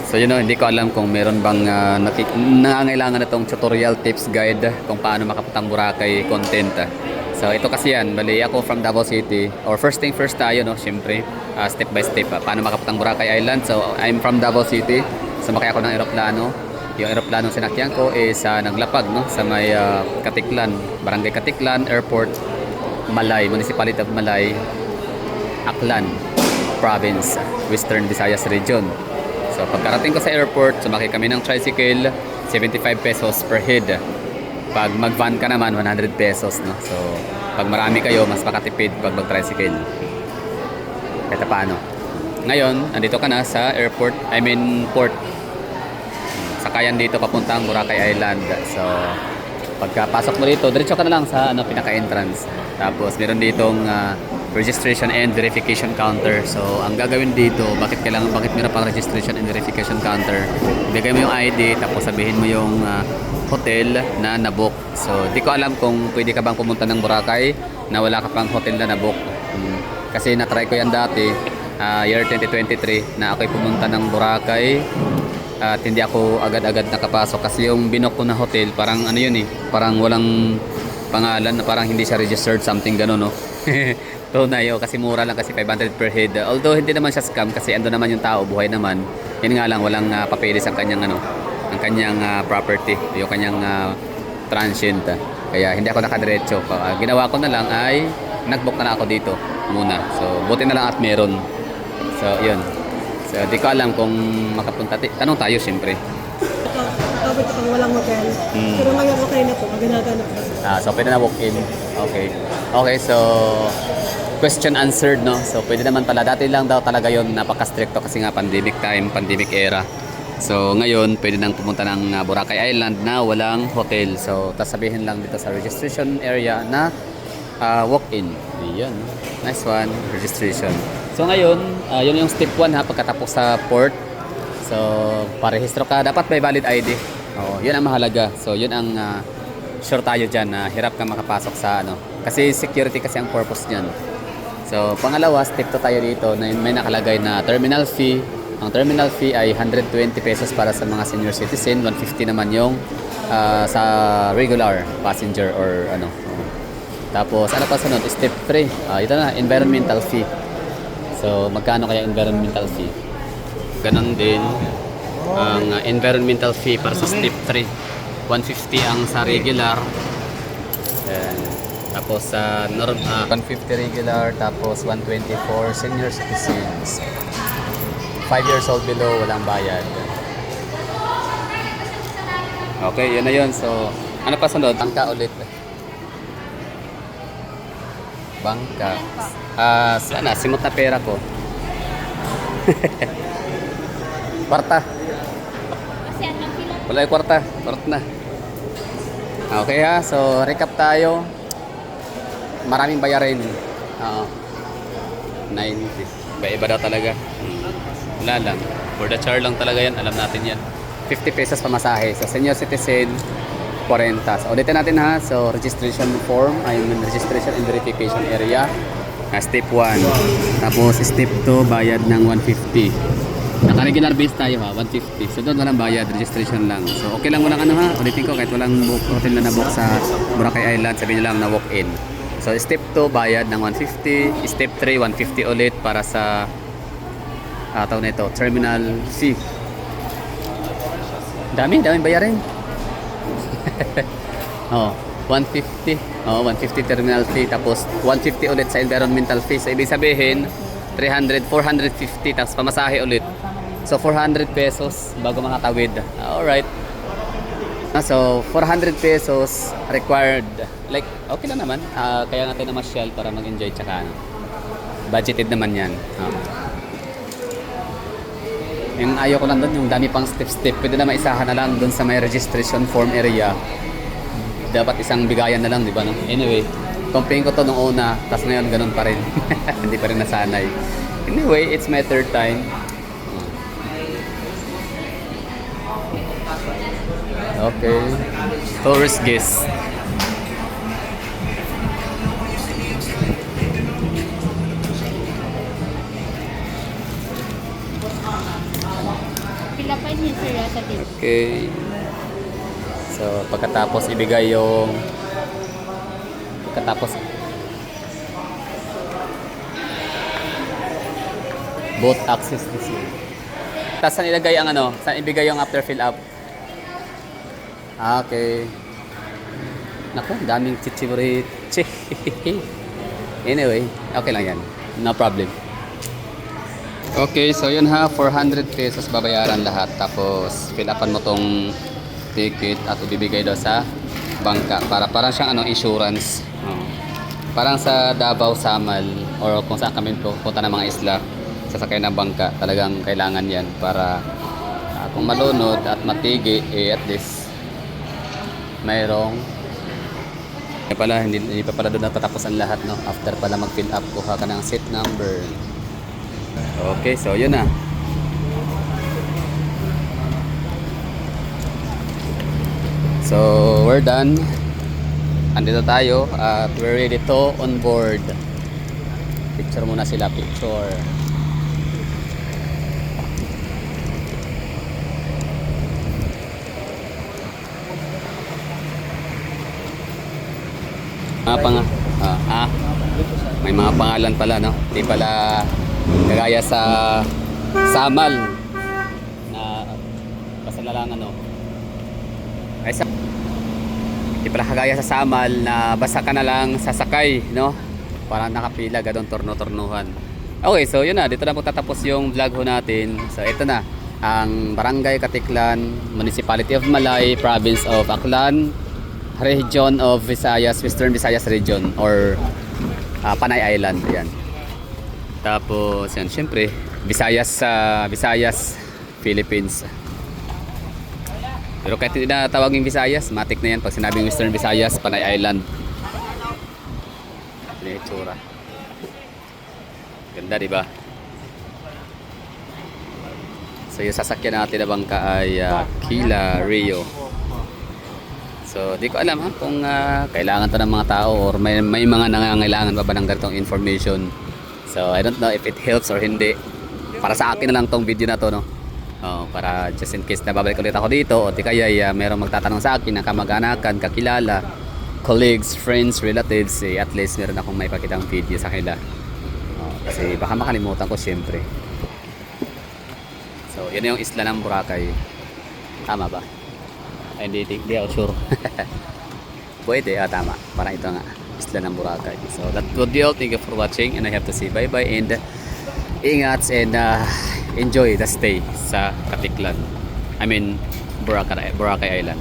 So yun o, hindi ko alam kung meron bang nangangailangan na itong tutorial tips guide kung paano makaputang Boracay content. So ito kasi yan, bali ako from Davao City, or first thing first tayo no, syempre, step by step, paano makaputang Boracay Island. So I'm from Davao City, sumakay ako ng eroplano. Yung eroplano sinakyan ko is naglapag no, sa may Katiklan, Barangay Katiklan Airport, Malay, Municipality of Malay, Aklan Province, Western Visayas Region. So pagkarating ko sa airport, sumakay kami ng tricycle, 75 pesos per head. Pag mag-van ka naman, 100 pesos, no? So pag marami kayo, mas makatipid pag mag-tricycle. Kahit paano. Ngayon, andito ka na sa airport, I mean port. Sakayan dito papuntang Boracay Island. So pagkapasok mo dito, diretso ka na lang sa pinaka-entrance. Tapos meron ditong registration and verification counter. So ang gagawin dito, bakit meron pang registration and verification counter? Bigay mo yung ID, tapos sabihin mo yung hotel na nabook. So di ko alam kung pwede ka bang pumunta ng Boracay na wala ka pang hotel na nabook. Kasi na-try ko yan dati, year 2023, na ako'y pumunta ng Boracay. At hindi ako agad-agad nakapasok kasi yung binook ko na hotel, parang ano yun parang walang pangalan, parang hindi siya registered, something gano'n, no? Tunay, kasi mura lang, kasi 500 per head. Although hindi naman siya scam kasi ando naman yung tao, buhay naman. Yun nga lang, walang papeles ang kanyang ang kanyang property, yung kanyang transient. Kaya hindi ako nakadiretso. Ginawa ko na lang ay nag-book na lang ako dito muna. So buti na lang at meron. So yun. So di ko alam kung makapunta. Tanong tayo siyempre. Kapit pang walang hotel. Pero ngayon okay na po, ginaganap na. So pwede na walk-in. Okay. Okay, so question answered, no? So pwede naman pala. Dati lang daw talaga yon, napaka-stricto kasi nga pandemic time, pandemic era. So ngayon pwede nang pumunta ng Boracay Island na walang hotel. So sabihin lang dito sa registration area na walk-in. Iyon. Nice one, registration. So ngayon, yun yung step 1 pagkatapos sa port. So parehistro ka, dapat may valid ID. Yun ang mahalaga. So yun ang sure tayo dyan na hirap ka makapasok sa kasi security kasi ang purpose niyan. So pangalawa, step 2 tayo dito na may nakalagay na terminal fee. Ang terminal fee ay 120 pesos para sa mga senior citizen, 150 naman yung sa regular passenger or Tapos ano pa sunod? Step 3. Ito na, environmental fee. So magkano kaya environmental fee? Ganon din ang environmental fee para sa step 3. 150 ang sa regular. And, tapos sa 150 regular, tapos 120 for senior citizens. 5 years old below, walang bayad. Okay, yun na yun. So, ano pa sunod? Bangka ulit. Bangka. Sana, simot na pera ko. Kwarta. Wala yung kwarta. Kwarta na. Okay so recap tayo. Maraming bayarin. 90. Iba daw talaga. Wala lang. For the char lang talaga yan. Alam natin yan. 50 pesos pamasahe. So senior citizen, 40. So ulitin natin So registration form, registration and verification area. Step 1. Tapos step 2, bayad ng 150. Naka-regular base tayo 150. So doon walang bayad, registration lang. So okay lang walang ulitin ko, kahit walang hotel na na-book sa Boracay Island, sabihin nyo lang na walk-in. So step 2, bayad ng 150. Step 3, 150 ulit para sa tawag na ito, terminal fee. Daming bayarin. 150. 150 terminal fee, tapos 150 ulit sa environmental fee. So ibig sabihin 300, 450, tapos pamasahe ulit. So 400 pesos bago makatawid. Alright. So 400 pesos required. Like okay lang naman. Kaya natin na masyal para mag-enjoy, tsaka budgeted naman yan. Yung ayaw ko lang doon, yung dami pang step-step. Pwede na maisahan na lang doon sa may registration form area. Dapat isang bigayan na lang, di ba? No? Anyway, comparing ko to nung una, tapos ngayon ganun pa rin. Hindi pa rin nasanay. Anyway, it's my third time. Okay. Tourist guest. Pila pa niya sir sa tip. Okay. So, pagkatapos ibigay yung both access this way. Tapos saan ilagay ang ano? Saan ibigay yung after fill up? Ah, okay. Naku, daming chichiburit. Anyway, okay lang yan. No problem. Okay, so yun ha, 400 pesos babayaran lahat. Tapos fill upan mo tong ticket at ibibigay daw sa bangka para parang siyang ano, insurance. Parang sa Davao, Samal or kung saan kami pupunta ng mga isla, sasakay ng bangka, talagang kailangan yan para kung malunod at matigi, at least mayroong hindi pa pala doon natatapos ang lahat, no? After pala mag-fill up, kuha ka ng seat number. Okay, so yun na. So, we're done. Andito tayo at we're ready to on board. Picture muna sila, picture. May mga pangalan pala, no? Hindi pala kagaya sa Samal na basta na lang ano. Hindi pala kagaya sa Samal na basta ka na lang sasakay, no? Parang nakapila, gadon torno-tornuhan. Okay, so yun na. Dito na po tatapos yung vlog ho natin. So ito na. Ang Barangay Katiklan, Municipality of Malay, Province of Aklan, Region of Visayas, Western Visayas Region or Panay Island. Ayan. Tapos yan, syempre Visayas, Visayas, Philippines. Pero kahit hindi na tawagin Visayas, matik na yan pag sinabing Western Visayas, Panay Island. Ano yung itsura? Ganda, di ba? So yung sasakyan natin na bangka ay Kila Rio. So di ko alam ha kung kailangan to ng mga tao or may mga nangangailangan pa ba ng ganitong information. So I don't know if it helps or hindi. Para sa akin na lang tong video na to, no. Para just in case na babalik ulit ako dito o di kaya merong magtatanong sa akin na kamag-anakan, kakilala, colleagues, friends, relatives, at least meron akong may pakitang video sa kanila. Kasi baka makalimutan ko syempre. So yun yung isla ng Boracay. Tama ba? Ay, hindi ako sure. Pwede, tama. Parang ito nga, isla ng Boracay. So that would be all. Thank you for watching and I have to say bye bye and ingat and enjoy the stay sa Katiklan. I mean Boracay Island.